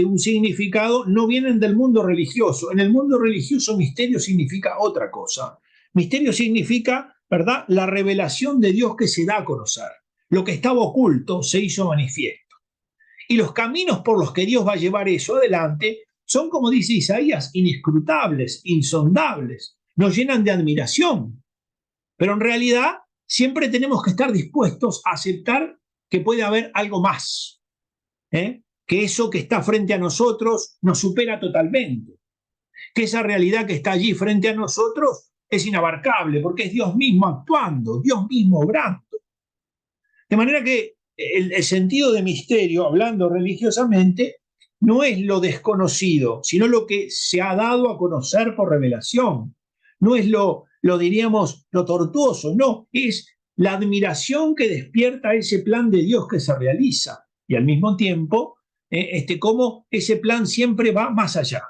un significado no vienen del mundo religioso. En el mundo religioso misterio significa otra cosa. Misterio significa, ¿verdad?, la revelación de Dios que se da a conocer. Lo que estaba oculto se hizo manifiesto. Y los caminos por los que Dios va a llevar eso adelante son, como dice Isaías, inescrutables, insondables, nos llenan de admiración. Pero en realidad siempre tenemos que estar dispuestos a aceptar que puede haber algo más, que eso que está frente a nosotros nos supera totalmente, que esa realidad que está allí frente a nosotros es inabarcable, porque es Dios mismo actuando, Dios mismo obrando. De manera que el sentido de misterio, hablando religiosamente, no es lo desconocido, sino lo que se ha dado a conocer por revelación. No es diríamos, lo tortuoso, no, es la admiración que despierta ese plan de Dios que se realiza. Y al mismo tiempo, cómo ese plan siempre va más allá,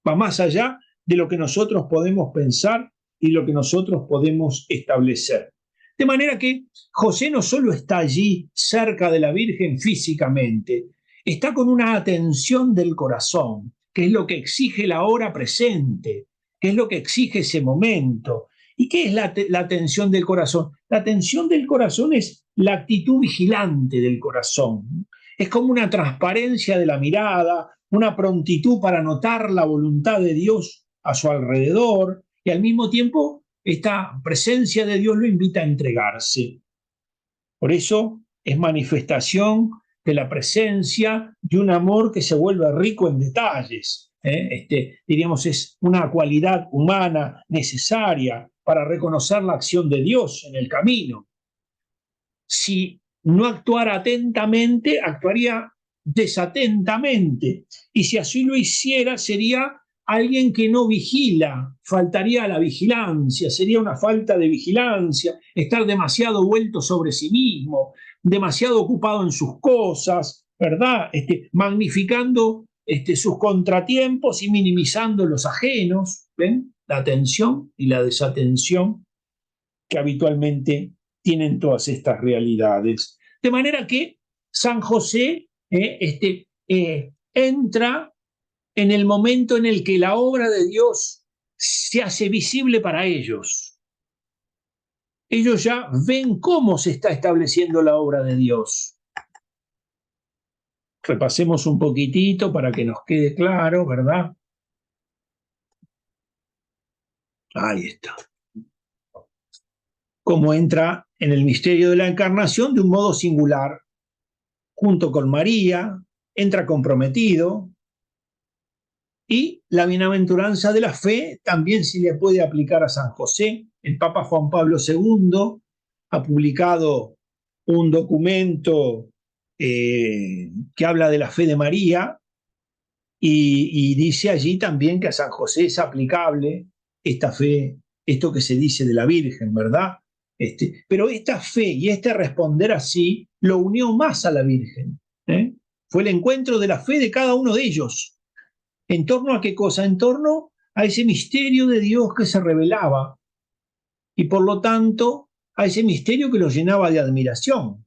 va más allá de lo que nosotros podemos pensar y lo que nosotros podemos establecer. De manera que José no solo está allí cerca de la Virgen físicamente, está con una atención del corazón, que es lo que exige la hora presente, que es lo que exige ese momento. ¿Y qué es la atención del corazón? La atención del corazón es la actitud vigilante del corazón. Es como una transparencia de la mirada, una prontitud para notar la voluntad de Dios a su alrededor y al mismo tiempo esta presencia de Dios lo invita a entregarse. Por eso es manifestación de la presencia de un amor que se vuelve rico en detalles. Diríamos, es una cualidad humana necesaria para reconocer la acción de Dios en el camino. Si no actuara atentamente, actuaría desatentamente. Y si así lo hiciera, sería alguien que no vigila, faltaría a la vigilancia, sería una falta de vigilancia, estar demasiado vuelto sobre sí mismo, demasiado ocupado en sus cosas, ¿verdad? Magnificando sus contratiempos y minimizando los ajenos. ¿Ven? La atención y la desatención que habitualmente tienen todas estas realidades. De manera que San José entra en el momento en el que la obra de Dios se hace visible para ellos. Ellos ya ven cómo se está estableciendo la obra de Dios. Repasemos un poquitito para que nos quede claro, ¿verdad? Ahí está. Cómo entra en el misterio de la encarnación de un modo singular, junto con María, entra comprometido, y la bienaventuranza de la fe también se le puede aplicar a San José. El Papa Juan Pablo II ha publicado un documento que habla de la fe de María y dice allí también que a San José es aplicable esta fe, esto que se dice de la Virgen, ¿verdad? Pero esta fe y este responder así lo unió más a la Virgen. Fue el encuentro de la fe de cada uno de ellos. ¿En torno a qué cosa? En torno a ese misterio de Dios que se revelaba y por lo tanto a ese misterio que los llenaba de admiración.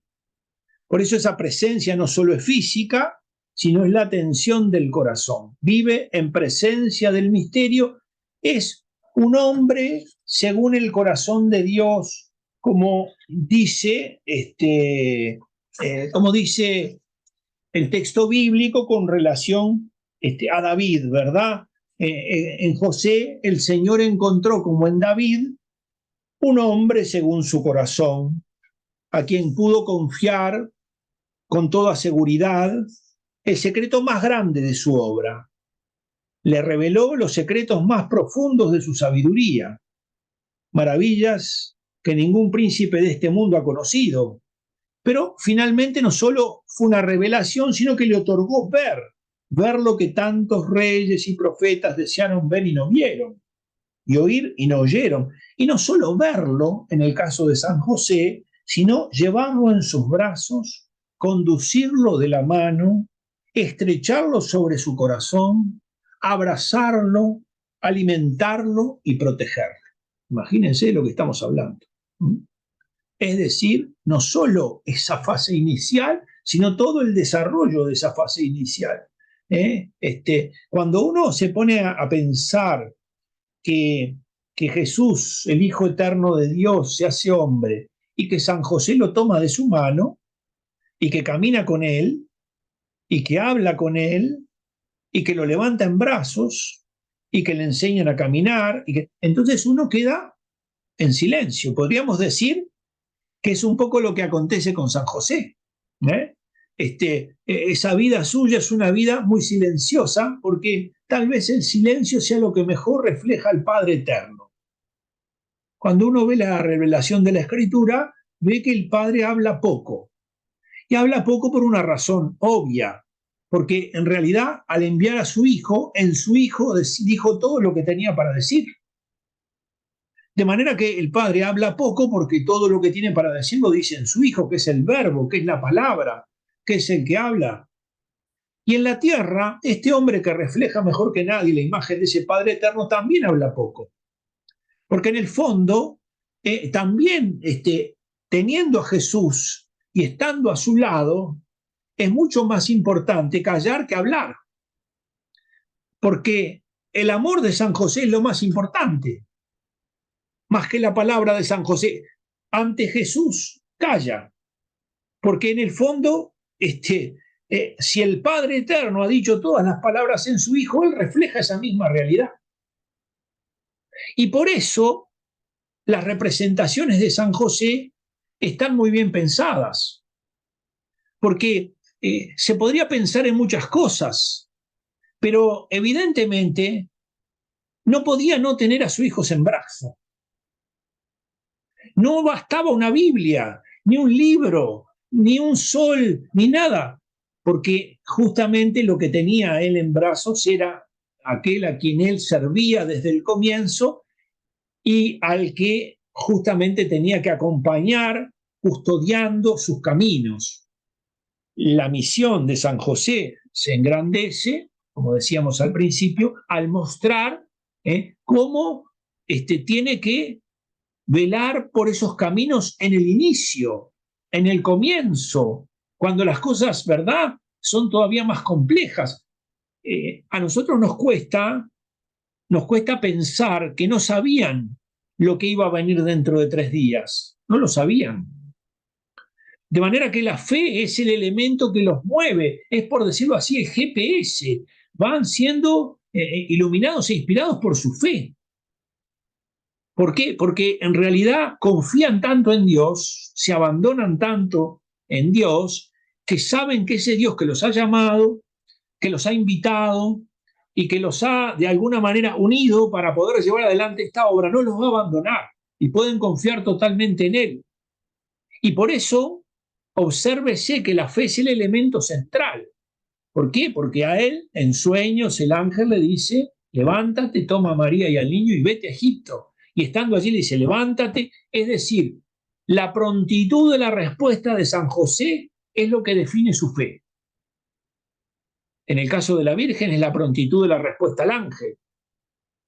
Por eso esa presencia no solo es física, sino es la atención del corazón. Vive en presencia del misterio, es un hombre según el corazón de Dios, como dice, como dice el texto bíblico con relación a David, ¿verdad? En José el Señor encontró, como en David, un hombre según su corazón, a quien pudo confiar con toda seguridad el secreto más grande de su obra. Le reveló los secretos más profundos de su sabiduría, maravillas que ningún príncipe de este mundo ha conocido. Pero finalmente no solo fue una revelación, sino que le otorgó ver lo que tantos reyes y profetas desearon ver y no vieron, y oír y no oyeron. Y no solo verlo, en el caso de San José, sino llevarlo en sus brazos, conducirlo de la mano, estrecharlo sobre su corazón, abrazarlo, alimentarlo y protegerlo. Imagínense lo que estamos hablando. Es decir, no solo esa fase inicial, sino todo el desarrollo de esa fase inicial. Cuando uno se pone a pensar que Jesús, el Hijo Eterno de Dios, se hace hombre y que San José lo toma de su mano y que camina con él y que habla con él y que lo levanta en brazos y que le enseñan a caminar, entonces uno queda en silencio. Podríamos decir que es un poco lo que acontece con San José. Esa vida suya es una vida muy silenciosa, porque tal vez el silencio sea lo que mejor refleja al Padre Eterno. Cuando uno ve la revelación de la Escritura, ve que el Padre habla poco. Y habla poco por una razón obvia, porque en realidad al enviar a su Hijo, en su Hijo dijo todo lo que tenía para decir. De manera que el Padre habla poco porque todo lo que tiene para decir lo dice en su Hijo, que es el verbo, que es la palabra, que es el que habla. Y en la tierra, este hombre que refleja mejor que nadie la imagen de ese Padre eterno también habla poco. Porque en el fondo, también teniendo a Jesús y estando a su lado, es mucho más importante callar que hablar. Porque el amor de San José es lo más importante. Más que la palabra de San José. Ante Jesús, calla. Porque en el fondo, si el Padre Eterno ha dicho todas las palabras en su Hijo, Él refleja esa misma realidad. Y por eso las representaciones de San José están muy bien pensadas. Porque se podría pensar en muchas cosas, pero evidentemente no podía no tener a su hijo en brazos. No bastaba una Biblia, ni un libro, ni un sol, ni nada, porque justamente lo que tenía él en brazos era aquel a quien él servía desde el comienzo y al que justamente tenía que acompañar custodiando sus caminos. La misión de San José se engrandece, como decíamos al principio, al mostrar cómo tiene que velar por esos caminos en el inicio, en el comienzo, cuando las cosas, ¿verdad?, son todavía más complejas. A nosotros nos cuesta pensar que no sabían lo que iba a venir dentro de 3 días. No lo sabían. De manera que la fe es el elemento que los mueve, es por decirlo así, el GPS. Van siendo iluminados e inspirados por su fe. ¿Por qué? Porque en realidad confían tanto en Dios, se abandonan tanto en Dios, que saben que ese Dios que los ha llamado, que los ha invitado y que los ha de alguna manera unido para poder llevar adelante esta obra, no los va a abandonar y pueden confiar totalmente en Él. Y por eso, obsérvese que la fe es el elemento central. ¿Por qué? Porque a él, en sueños, el ángel le dice, levántate, toma a María y al niño y vete a Egipto. Y estando allí le dice, levántate. Es decir, la prontitud de la respuesta de San José es lo que define su fe. En el caso de la Virgen es la prontitud de la respuesta al ángel.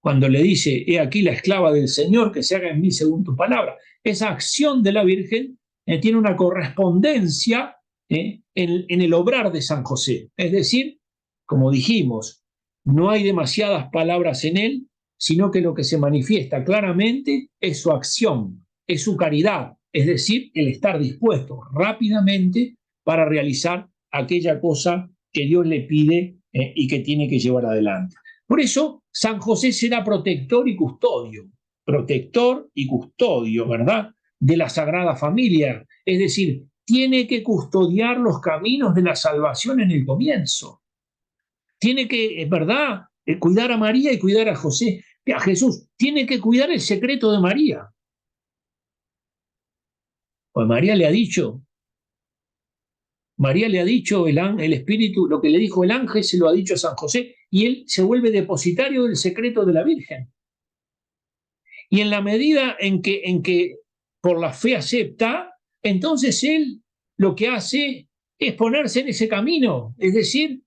Cuando le dice, he aquí la esclava del Señor, que se haga en mí según tu palabra. Esa acción de la Virgen tiene una correspondencia en el obrar de San José. Es decir, como dijimos, no hay demasiadas palabras en él, sino que lo que se manifiesta claramente es su acción, es su caridad, es decir, el estar dispuesto rápidamente para realizar aquella cosa que Dios le pide y que tiene que llevar adelante. Por eso, San José será protector y custodio, ¿verdad?, de la Sagrada Familia, es decir, tiene que custodiar los caminos de la salvación en el comienzo. Tiene que, es verdad, cuidar a María y cuidar a José, a Jesús. Tiene que cuidar el secreto de María. Pues María le ha dicho el Espíritu, lo que le dijo el ángel se lo ha dicho a San José, y él se vuelve depositario del secreto de la Virgen. Y en la medida en que por la fe acepta, entonces él lo que hace es ponerse en ese camino, es decir,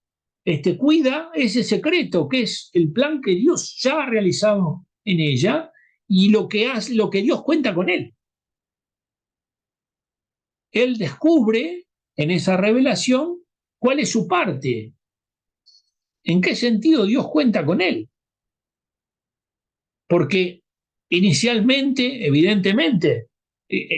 cuida ese secreto, que es el plan que Dios ya ha realizado en ella y lo que Dios cuenta con él. Él descubre en esa revelación cuál es su parte, en qué sentido Dios cuenta con él. Porque inicialmente, evidentemente,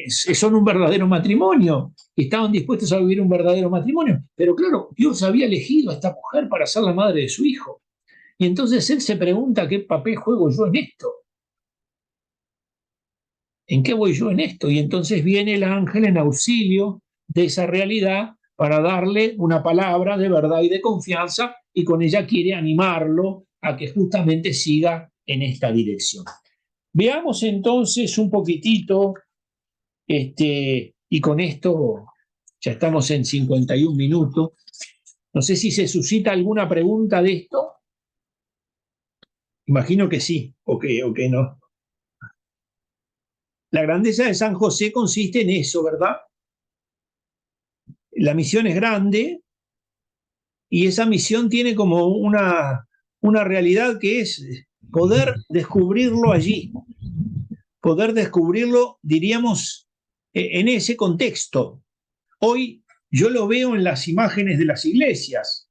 son un verdadero matrimonio, estaban dispuestos a vivir un verdadero matrimonio, pero claro, Dios había elegido a esta mujer para ser la madre de su hijo. Y entonces él se pregunta qué papel juego yo en esto. ¿En qué voy yo en esto? Y entonces viene el ángel en auxilio de esa realidad para darle una palabra de verdad y de confianza y con ella quiere animarlo a que justamente siga en esta dirección. Veamos entonces un poquitito, y con esto ya estamos en 51 minutos. No sé si se suscita alguna pregunta de esto. Imagino que sí, o que no. La grandeza de San José consiste en eso, ¿verdad? La misión es grande y esa misión tiene como una realidad que es poder descubrirlo allí, poder descubrirlo, diríamos, en ese contexto. Hoy yo lo veo en las imágenes de las iglesias.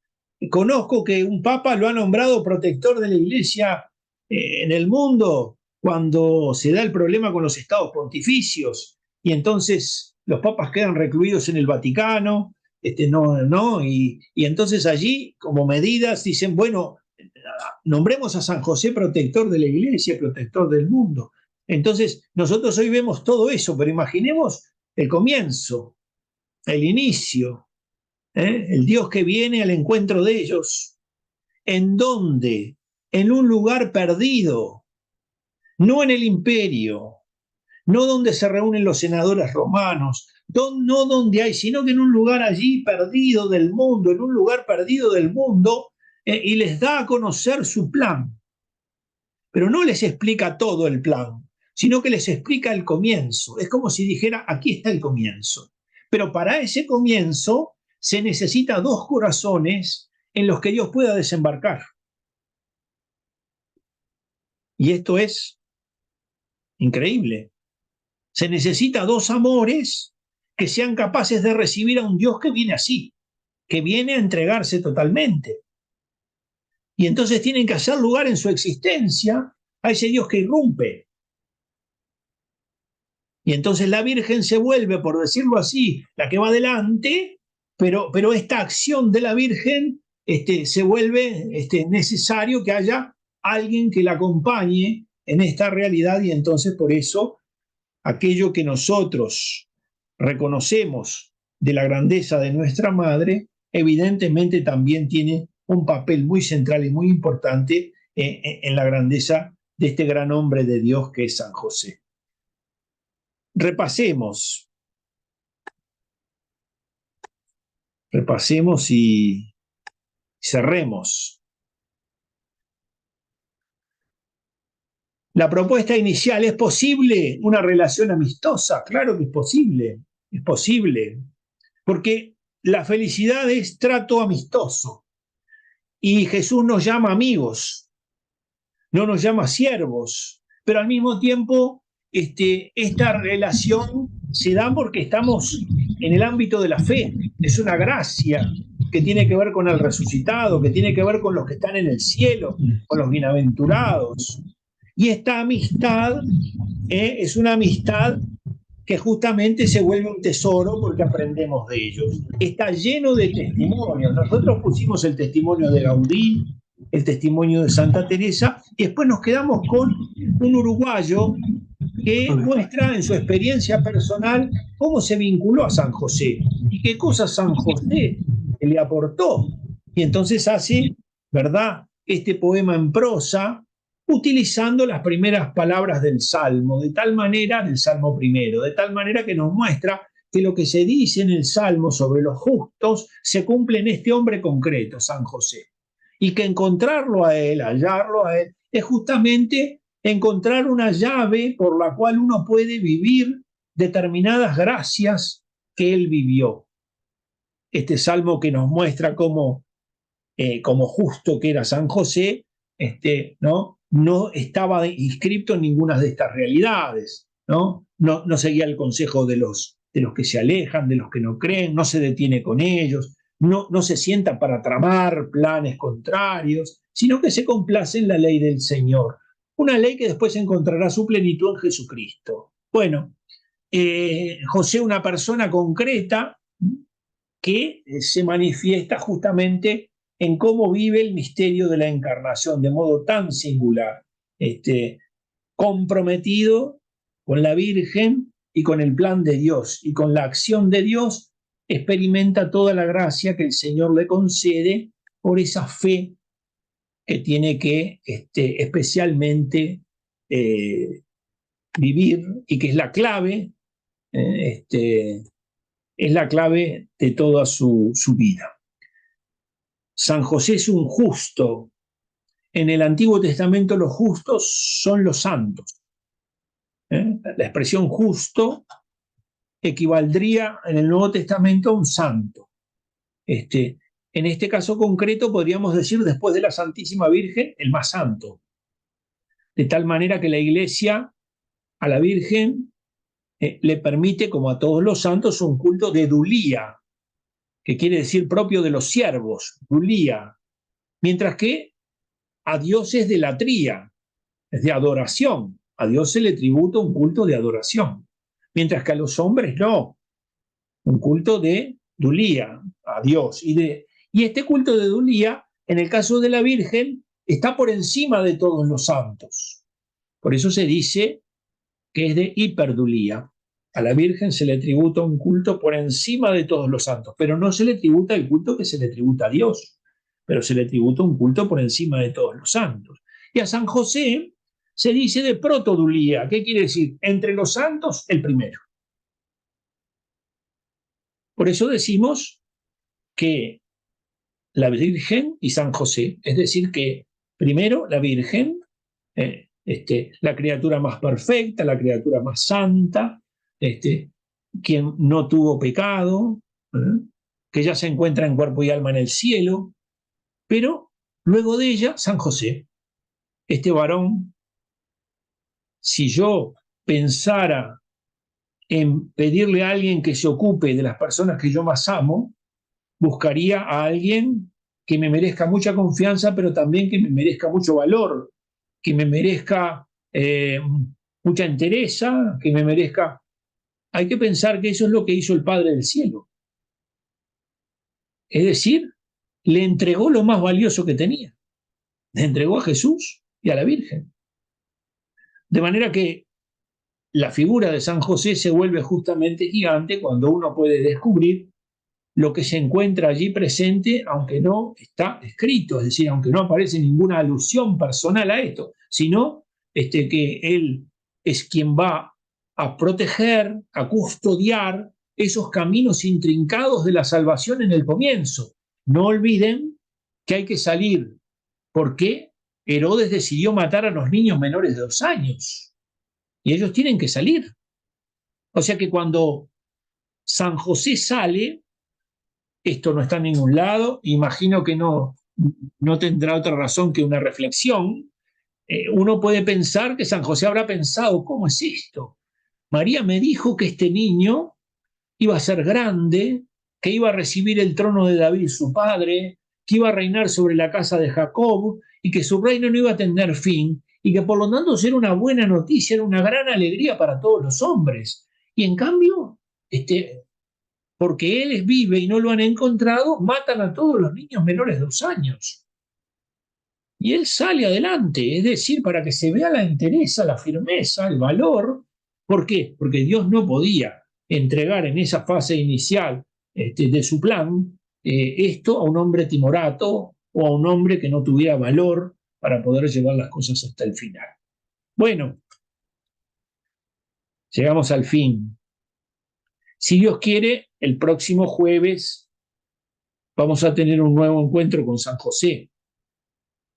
Conozco que un papa lo ha nombrado protector de la iglesia en el mundo cuando se da el problema con los estados pontificios y entonces los papas quedan recluidos en el Vaticano, y entonces allí como medidas dicen, bueno, nombremos a San José protector de la iglesia, protector del mundo. Entonces nosotros hoy vemos todo eso, pero imaginemos el comienzo, el inicio, el Dios que viene al encuentro de ellos. ¿En dónde? En un lugar perdido, no en el imperio, no donde se reúnen los senadores romanos, no donde hay, sino que en un lugar allí perdido del mundo, en un lugar perdido del mundo, y les da a conocer su plan. Pero no les explica todo el plan, sino que les explica el comienzo. Es como si dijera, aquí está el comienzo. Pero para ese comienzo se necesita dos corazones en los que Dios pueda desembarcar. Y esto es increíble. Se necesita dos amores que sean capaces de recibir a un Dios que viene así, que viene a entregarse totalmente. Y entonces tienen que hacer lugar en su existencia a ese Dios que irrumpe. Y entonces la Virgen se vuelve, por decirlo así, la que va adelante, pero esta acción de la Virgen se vuelve necesario que haya alguien que la acompañe en esta realidad, y entonces por eso aquello que nosotros reconocemos de la grandeza de nuestra Madre, evidentemente también tiene un papel muy central y muy importante en la grandeza de este gran hombre de Dios que es San José. Repasemos y cerremos. La propuesta inicial: ¿es posible una relación amistosa? Claro que es posible, porque la felicidad es trato amistoso, y Jesús nos llama amigos, no nos llama siervos, pero al mismo tiempo esta relación se da porque estamos en el ámbito de la fe, es una gracia que tiene que ver con el resucitado, que tiene que ver con los que están en el cielo, con los bienaventurados. Y esta amistad es una amistad que justamente se vuelve un tesoro porque aprendemos de ellos. Está lleno de testimonios. Nosotros pusimos el testimonio de Gaudí, el testimonio de Santa Teresa, y después nos quedamos con un uruguayo que muestra en su experiencia personal cómo se vinculó a San José y qué cosas San José le aportó. Y entonces hace, ¿verdad?, este poema en prosa, utilizando las primeras palabras del Salmo, de tal manera, del Salmo primero, de tal manera que nos muestra que lo que se dice en el Salmo sobre los justos se cumple en este hombre concreto, San José. Y que encontrarlo a él, hallarlo a él, es justamente encontrar una llave por la cual uno puede vivir determinadas gracias que él vivió. Este salmo que nos muestra cómo, como justo que era San José, no estaba inscrito en ninguna de estas realidades, no seguía el consejo de los que se alejan, de los que no creen, no se detiene con ellos, no se sienta para tramar planes contrarios, sino que se complace en la ley del Señor. Una ley que después encontrará su plenitud en Jesucristo. Bueno, José, una persona concreta que se manifiesta justamente en cómo vive el misterio de la encarnación de modo tan singular, comprometido con la Virgen y con el plan de Dios y con la acción de Dios, experimenta toda la gracia que el Señor le concede por esa fe que tiene que especialmente vivir, y que es la clave, es la clave de toda su vida. San José es un justo. En el Antiguo Testamento los justos son los santos. La expresión justo equivaldría en el Nuevo Testamento a un santo. En este caso concreto podríamos decir, después de la Santísima Virgen, el más santo. De tal manera que la Iglesia a la Virgen le permite, como a todos los santos, un culto de dulía, que quiere decir propio de los siervos, dulía, mientras que a Dios es de latría, es de adoración. A Dios se le tributa un culto de adoración, mientras que a los hombres no, un culto de dulía a Dios. Y este culto de dulía, en el caso de la Virgen, está por encima de todos los santos. Por eso se dice que es de hiperdulía. A la Virgen se le tributa un culto por encima de todos los santos, pero no se le tributa el culto que se le tributa a Dios, pero se le tributa un culto por encima de todos los santos. Y a San José se dice de protodulía. ¿Qué quiere decir? Entre los santos, el primero. Por eso decimos que la Virgen y San José, es decir, que primero la Virgen, la criatura más perfecta, la criatura más santa, quien no tuvo pecado, que ya se encuentra en cuerpo y alma en el cielo, pero luego de ella, San José, este varón. Si yo pensara en pedirle a alguien que se ocupe de las personas que yo más amo, buscaría a alguien que me merezca mucha confianza, pero también que me merezca mucho valor, que me merezca mucha entereza, que me merezca... Hay que pensar que eso es lo que hizo el Padre del Cielo. Es decir, le entregó lo más valioso que tenía. Le entregó a Jesús y a la Virgen. De manera que la figura de San José se vuelve justamente gigante cuando uno puede descubrir lo que se encuentra allí presente, aunque no está escrito, es decir, aunque no aparece ninguna alusión personal a esto, sino que él es quien va a proteger, a custodiar esos caminos intrincados de la salvación en el comienzo. No olviden que hay que salir. ¿Por qué? Herodes decidió matar a los niños menores de 2 años y ellos tienen que salir. O sea que cuando San José sale, esto no está en ningún lado, imagino que no tendrá otra razón que una reflexión. Uno puede pensar que San José habrá pensado, ¿cómo es esto? María me dijo que este niño iba a ser grande, que iba a recibir el trono de David, su padre, que iba a reinar sobre la casa de Jacob y que su reino no iba a tener fin y que por lo tanto era una buena noticia, era una gran alegría para todos los hombres. Y en cambio, porque él vive y no lo han encontrado, matan a todos los niños menores de 2 años. Y él sale adelante, es decir, para que se vea la entereza, la firmeza, el valor. ¿Por qué? Porque Dios no podía entregar en esa fase inicial de su plan esto a un hombre timorato o a un hombre que no tuviera valor para poder llevar las cosas hasta el final. Bueno, llegamos al fin. Si Dios quiere, el próximo jueves vamos a tener un nuevo encuentro con San José.